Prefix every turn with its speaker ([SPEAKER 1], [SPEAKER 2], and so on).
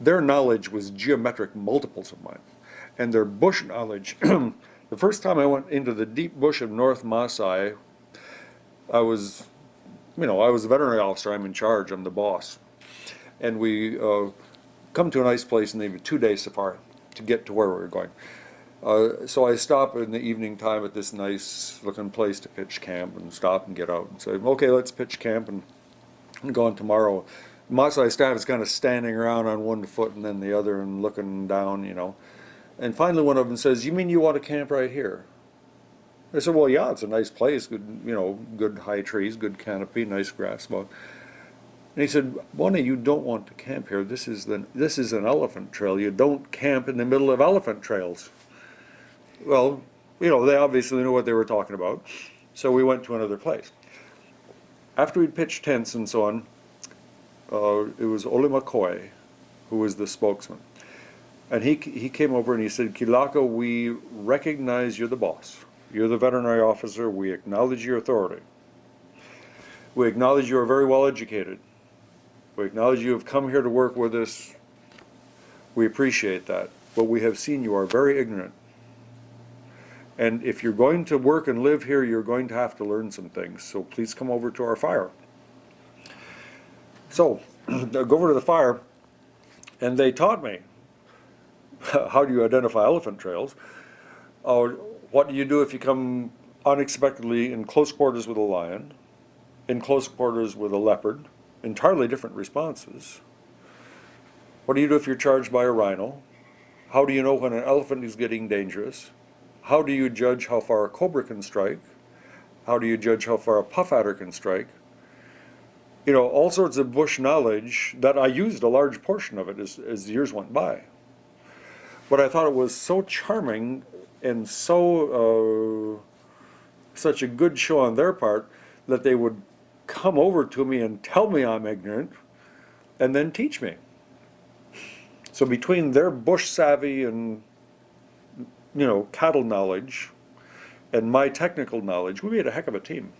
[SPEAKER 1] Their knowledge was geometric multiples of mine. And their bush knowledge, the first time I went into the deep bush of North Maasai, I was, I was a veterinary officer, I'm in charge, I'm the boss. And we come to a nice place and they have a 2-day safari to get to where we were going. So I stop in the evening time at this nice looking place to pitch camp and stop and get out and say, okay, let's pitch camp and go on tomorrow. Maasai staff is kind of standing around on one foot and then the other and looking down, And finally one of them says, you mean you want to camp right here? I said, well, yeah, it's a nice place, good, good high trees, good canopy, nice grass. And he said, Bonnie, you don't want to camp here. This is an elephant trail. You don't camp in the middle of elephant trails. Well, they obviously knew what they were talking about. So we went to another place. After we'd pitched tents and so on, it was Ole McCoy who was the spokesman. And he came over and he said, Kilaka, we recognize you're the boss. You're the veterinary officer. We acknowledge your authority. We acknowledge you are very well educated. We acknowledge you have come here to work with us. We appreciate that. But we have seen you are very ignorant. And if you're going to work and live here, you're going to have to learn some things. So please come over to our fire. So I go over to the fire, and they taught me how do you identify elephant trails. What do you do if you come unexpectedly in close quarters with a lion, in close quarters with a leopard? Entirely different responses. What do you do if you're charged by a rhino? How do you know when an elephant is getting dangerous? How do you judge how far a cobra can strike? How do you judge how far a puff adder can strike? All sorts of bush knowledge that I used a large portion of it as the years went by. But I thought it was so charming and so such a good show on their part that they would come over to me and tell me I'm ignorant and then teach me. So between their bush savvy and cattle knowledge and my technical knowledge, we made a heck of a team.